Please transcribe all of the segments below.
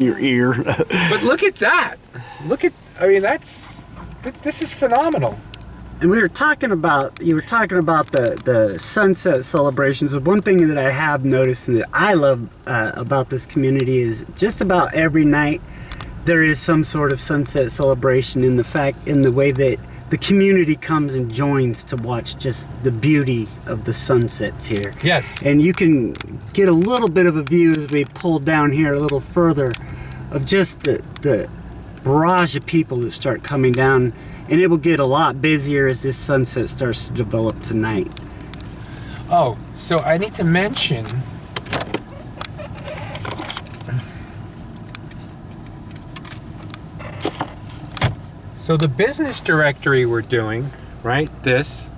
your ear. But look at that. I mean, this is phenomenal. And you were talking about the sunset celebrations. One thing that I have noticed and that I love about this community is just about every night there is some sort of sunset celebration in the way that the community comes and joins to watch just the beauty of the sunsets here. Yes. And you can get a little bit of a view as we pull down here a little further of just the barrage of people that start coming down, and it will get a lot busier as this sunset starts to develop tonight. Oh, so I need to mention so the business directory we're doing, right? This,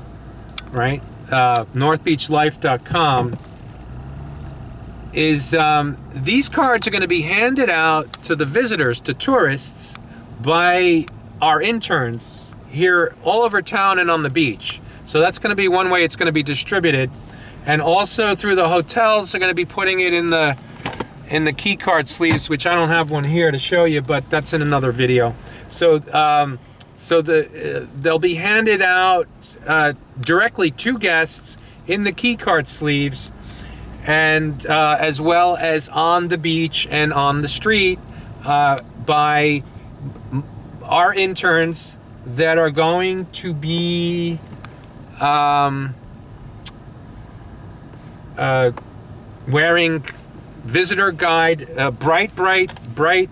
right? northbeachlife.com is these cards are going to be handed out to the visitors, to tourists, by our interns here all over town and on the beach. So that's going to be one way it's going to be distributed, and also through the hotels are going to be putting it in the key card sleeves, which I don't have one here to show you, but that's in another video. So they'll be handed out directly to guests in the key card sleeves, and as well as on the beach and on the street by our interns that are going to be wearing visitor guide, bright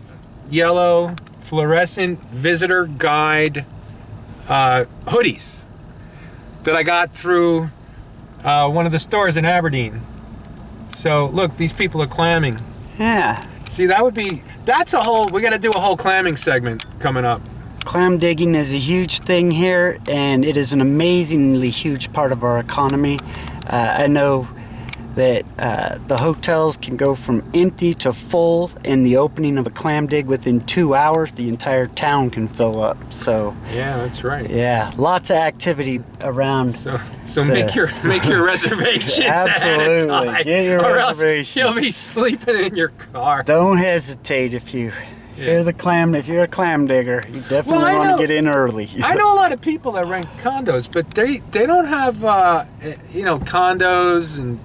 yellow fluorescent visitor guide hoodies that I got through one of the stores in Aberdeen. So look, these people are clamming. Yeah. See, that's we're gonna do a whole clamming segment coming up. Clam digging is a huge thing here, and it is an amazingly huge part of our economy. I know that the hotels can go from empty to full in the opening of a clam dig. Within 2 hours, the entire town can fill up. So yeah, that's right. Yeah, lots of activity around. So make your reservations. Absolutely, ahead of time, get your reservations. You'll be sleeping in your car. Don't hesitate if you hear the clam. If you're a clam digger, you definitely want to get in early. I know a lot of people that rent condos, but they don't have condos and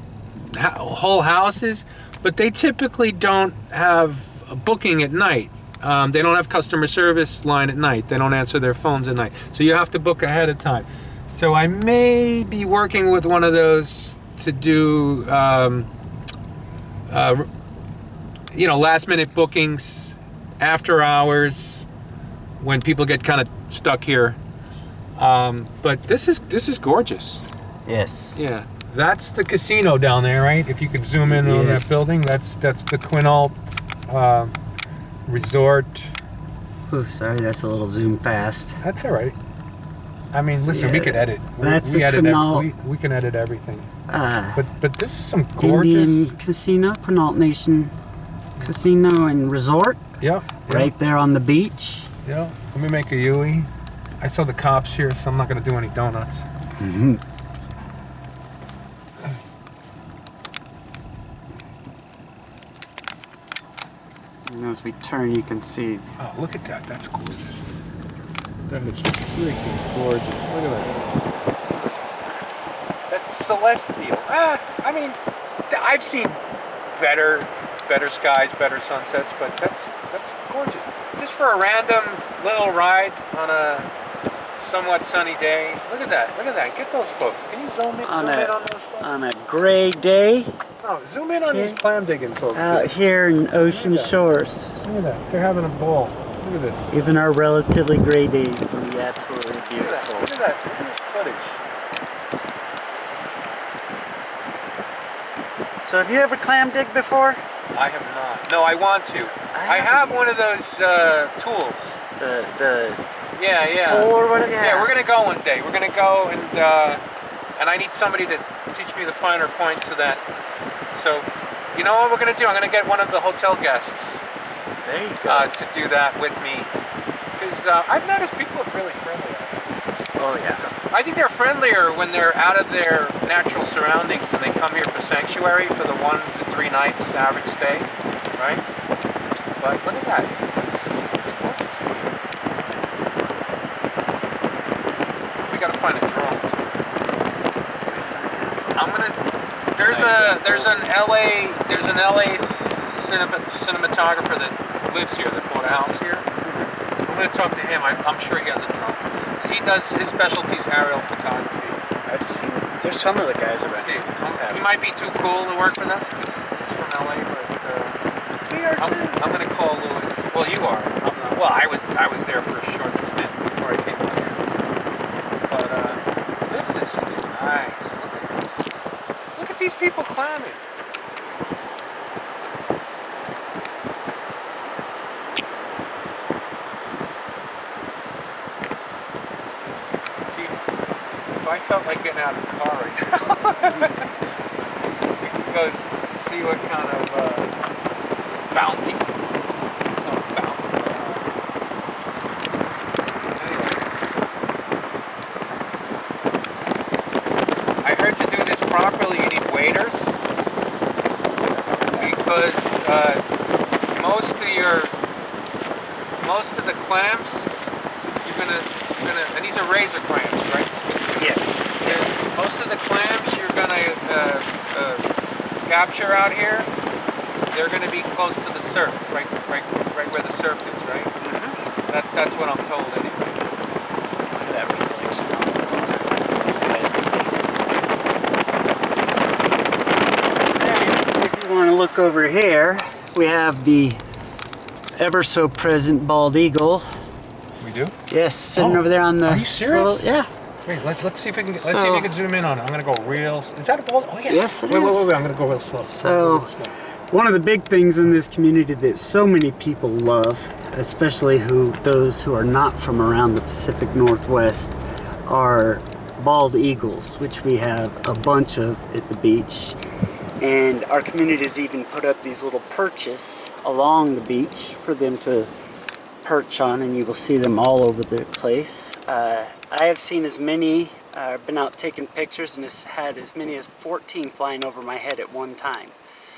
whole houses, but they typically don't have a booking at night. They don't have customer service line at night. They don't answer their phones at night. So you have to book ahead of time. So I may be working with one of those to do, last minute bookings after hours when people get kind of stuck here. But this is gorgeous. Yes. Yeah. That's the casino down there, right? If you could zoom in on that building, that's the Quinault Resort. Oh, sorry, that's a little zoom fast. That's all right. I mean, so listen, we could edit. We can edit everything. But this is some gorgeous Indian casino, Quinault Nation Casino and Resort. Yeah. Right there on the beach. Yeah. Let me make a Yui. I saw the cops here, so I'm not going to do any donuts. Mm-hmm. And as we turn, you can see. Oh, look at that. That's gorgeous. That is freaking gorgeous. Look at that. That's celestial. I mean, I've seen better skies, better sunsets, but that's gorgeous. Just for a random little ride on a somewhat sunny day. Look at that. Look at that. Get those folks. Can you zoom in on those folks? On a gray day. Oh, zoom in on these clam digging folks. Out here in Ocean Shores. Look at that. They're having a ball. Look at this. Even our relatively gray days can be absolutely beautiful. Look at that. Look at this footage. So have you ever clam dig before? I have not. No, I want to. I have one of those tools. The pole or whatever. Yeah, we're gonna go one day. We're gonna go and I need somebody to teach me the finer points of that. So, you know what we're gonna do? I'm gonna get one of the hotel guests. There you go. To do that with me, because I've noticed people are really friendly. Oh yeah. I think they're friendlier when they're out of their natural surroundings and they come here for sanctuary for the 1 to 3 nights average stay, right? But look at that. It's gorgeous. We gotta find a drone. I'm gonna. There's an LA cinematographer that lives here that bought a house here. I'm gonna talk to him. I'm sure he has a drone. He does his specialty is aerial photography. I've seen. There's some of the guys around here. He might be too cool to work with us. He's from LA, but we are too. I'm gonna call Louis. Well, you are. I'm not. Well, I was there for a short stint before I came out here. But this is just nice. Look at these people climbing. See, if I felt like getting out of the car right now, we could go see what kind of bounty. Anyway, I heard to do this properly, you need waders because most of the clamps you're gonna, and these are razor clamps, right? Yes. Most of the clamps you're gonna capture out here, they're gonna be close to the surf, right where the surf is, right? Mm-hmm. That's what I'm told anyway. Look at that reflection on the water. Let's go ahead and see. If you want to look over here, we have the ever so present bald eagle. We do? Yes, sitting over there on the. Are you serious? Well, yeah. Wait, let's see if we can. Let's see if we can zoom in on it. I'm gonna go real. Is that a bald? Oh yes. Yes, it wait, is. Wait. I'm gonna go real slow. So, one of the big things in this community that so many people love, especially those who are not from around the Pacific Northwest, are bald eagles, which we have a bunch of at the beach. And our community has even put up these little perches along the beach for them to perch on, and you will see them all over the place. I have seen as many, been out taking pictures, and has had as many as 14 flying over my head at one time.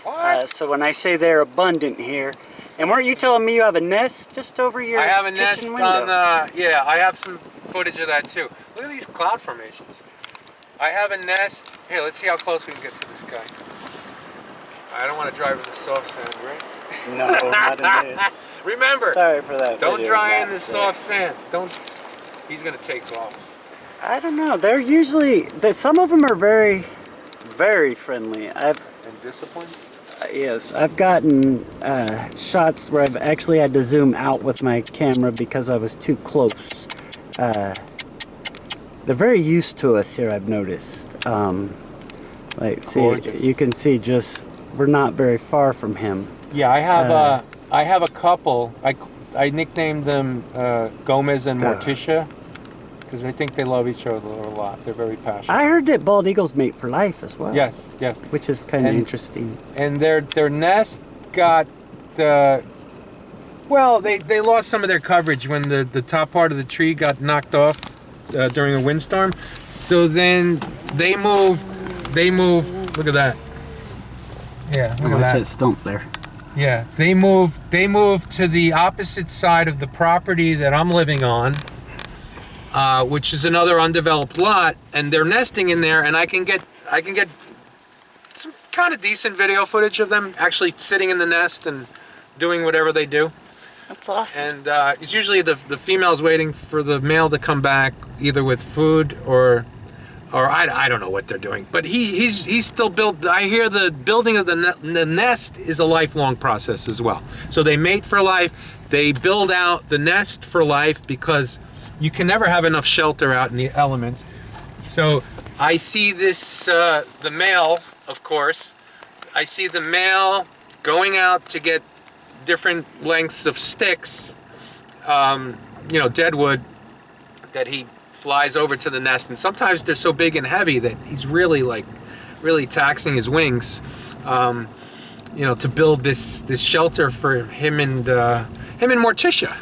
What? So when I say they're abundant here, and weren't you telling me you have a nest just over your I have a kitchen nest window? on, yeah, I have some footage of that too. Look at these cloud formations. I have a nest. Here, let's see how close we can get to this guy. I don't want to drive in the soft sand, right? No, not in this. Remember, sorry for that. don't video, dry in Matt, the so. soft sand. Don't. He's gonna take off. I don't know. They're usually, some of them are very, very friendly. And disciplined. Yes, I've gotten shots where I've actually had to zoom out with my camera because I was too close. They're very used to us here, I've noticed. Like, see, Gorgeous. you can see just, we're not very far from him. Yeah, I have a couple. I nicknamed them Gomez and Morticia because I think they love each other a lot. They're very passionate. I heard that bald eagles mate for life as well. Yes. Which is kind of interesting. And their nest got, well, they lost some of their coverage when the top part of the tree got knocked off during a windstorm. So then they moved. Look at that. Yeah, look at that stump there. Yeah, they moved to the opposite side of the property that I'm living on, which is another undeveloped lot, and they're nesting in there, and I can get some kind of decent video footage of them actually sitting in the nest and doing whatever they do. That's awesome. And it's usually the female's waiting for the male to come back, either with food or I don't know what they're doing, but he's still built. I hear the building of the nest is a lifelong process as well. So they mate for life. They build out the nest for life because you can never have enough shelter out in the elements. So I see this, the male, of course. I see the male going out to get different lengths of sticks, dead wood that he flies over to the nest, and sometimes they're so big and heavy that he's really taxing his wings, to build this shelter for him and Morticia.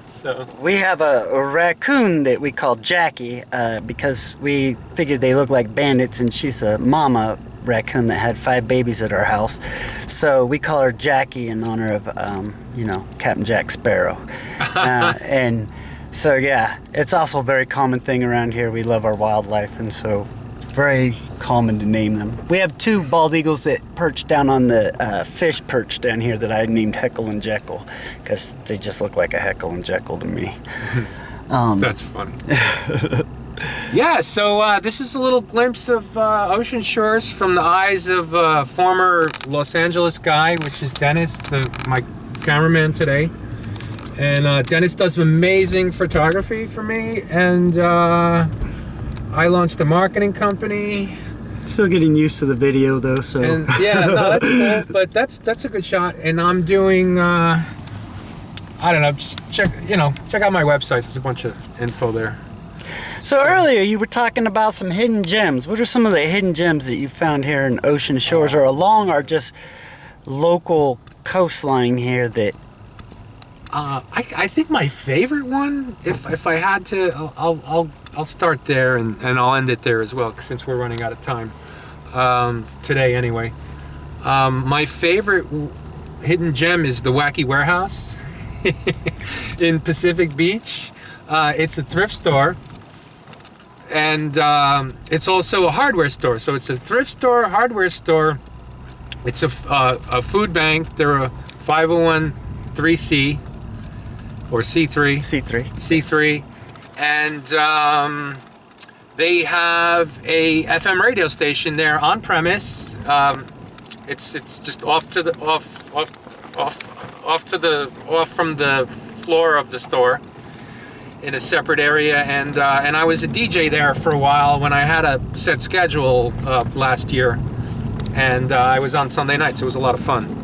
So we have a raccoon that we call Jackie because we figured they look like bandits, and she's a mama raccoon that had 5 babies at our house. So we call her Jackie in honor of, Captain Jack Sparrow. And so, yeah, it's also a very common thing around here. We love our wildlife, and so very common to name them. We have 2 bald eagles that perch down on the fish perch down here that I named Heckle and Jekyll, because they just look like a Heckle and Jekyll to me. That's funny. Yeah, so this is a little glimpse of Ocean Shores from the eyes of former Los Angeles guy, which is Dennis, my cameraman today. And Dennis does amazing photography for me, and I launched a marketing company. Still getting used to the video though, so. And yeah, no, that's cool, but that's a good shot. And I'm doing, I don't know, just check out my website. There's a bunch of info there. So earlier you were talking about some hidden gems. What are some of the hidden gems that you found here in Ocean Shores, or along our just local coastline here that? I think my favorite one, if I had to, I'll start there and I'll end it there as well, since we're running out of time today anyway. My favorite hidden gem is the Wacky Warehouse in Pacific Beach. It's a thrift store, and it's also a hardware store. So it's a thrift store, hardware store. It's a food bank. They're a 501(c)(3) or C3. And they have a FM radio station there on premise. It's just off from the floor of the store in a separate area. And I was a DJ there for a while when I had a set schedule last year, and I was on Sunday nights. It was a lot of fun.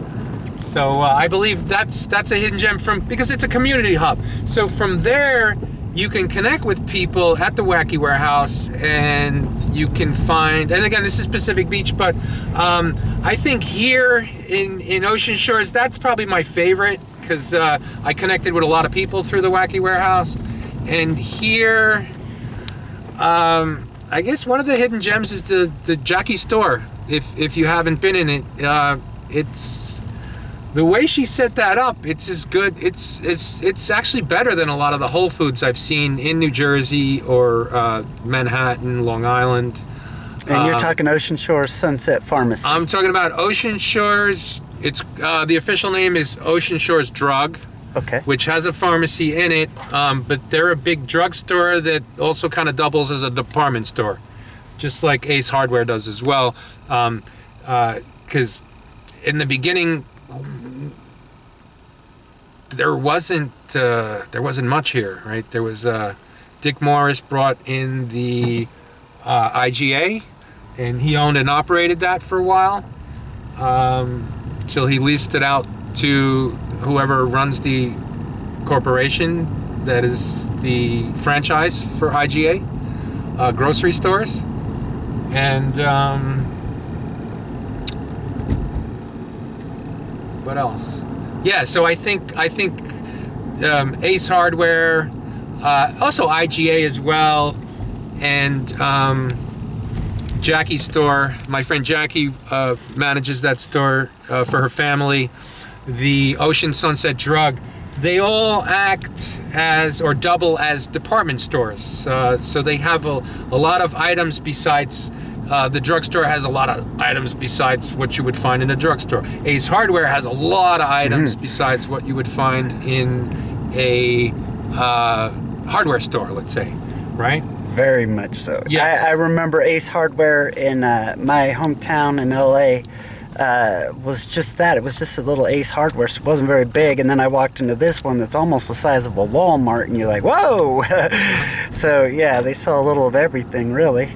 So I believe that's a hidden gem because it's a community hub. So from there, you can connect with people at the Wacky Warehouse, and you can find, and again, this is Pacific Beach, but I think here in Ocean Shores, that's probably my favorite, because I connected with a lot of people through the Wacky Warehouse. And here, I guess one of the hidden gems is the Jackie store. If you haven't been in it, it's the way she set that up. It's as good. It's actually better than a lot of the Whole Foods I've seen in New Jersey or Manhattan, Long Island. And you're talking Ocean Shores Sunset Pharmacy. I'm talking about Ocean Shores. It's the official name is Ocean Shores Drug. Okay. Which has a pharmacy in it, but they're a big drugstore that also kind of doubles as a department store, just like Ace Hardware does as well. Because in the beginning, there wasn't much here, right? There was Dick Morris brought in the IGA, and he owned and operated that for a while, till he leased it out to whoever runs the corporation that is the franchise for IGA, grocery stores. And what else? Yeah, so I think Ace Hardware, also IGA as well, and Jackie's store. My friend Jackie manages that store for her family. The Ocean Sunset Drug, they all act as or double as department stores. So they have a lot of items besides, the drugstore has a lot of items besides what you would find in a drugstore. Ace Hardware has a lot of items besides what you would find in a hardware store, let's say, right? Very much so. Yes. I remember Ace Hardware in my hometown in LA. Was just that. It was just a little Ace Hardware, so it wasn't very big. And then I walked into this one that's almost the size of a Walmart, and you're like, whoa! So yeah, they sell a little of everything, really.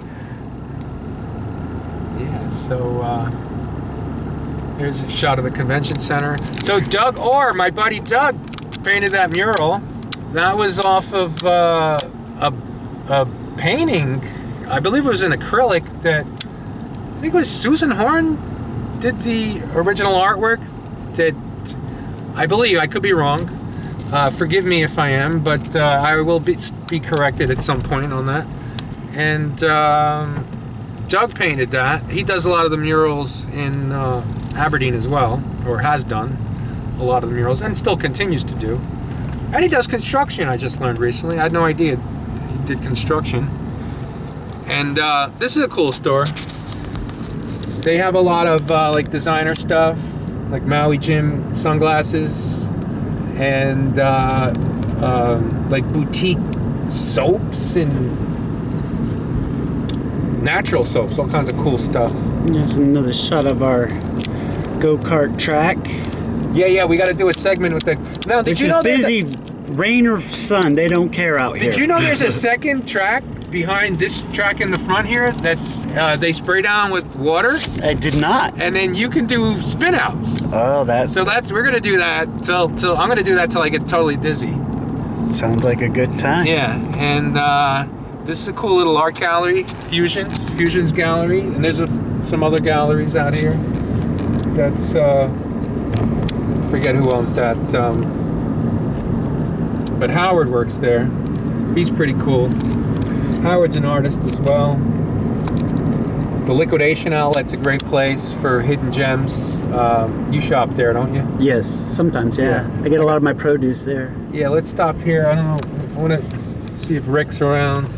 Yeah, so here's a shot of the convention center. So Doug Orr, my buddy Doug, painted that mural. That was off of a painting, I believe it was in acrylic, that I think it was Susan Horn did the original artwork. That I believe, I could be wrong, forgive me if I am, but I will be corrected at some point on that. And Doug painted that. He does a lot of the murals in Aberdeen as well, or has done a lot of the murals, and still continues to do. And he does construction, I just learned recently. I had no idea he did construction. And this is a cool store. They have a lot of like designer stuff, like Maui Jim sunglasses, and like boutique soaps and natural soaps, all kinds of cool stuff. There's another shot of our go-kart track. Yeah, we got to do a segment with the. Now, did Which you know is busy, rain or sun, they don't care out here. Did you know there's a second track behind this track in the front here that's they spray down with water? I did not. And then you can do spin outs. Oh, We're gonna do that till I'm gonna do that till I get totally dizzy. sounds like a good time. Yeah, and this is a cool little art gallery, Fusions Gallery, and there's some other galleries out here. That's forget who owns that, but Howard works there. He's pretty cool. Howard's an artist as well. The Liquidation Outlet's a great place for hidden gems. You shop there, don't you? Yes, sometimes, yeah. I get a lot of my produce there. Yeah, let's stop here. I don't know. I want to see if Rick's around.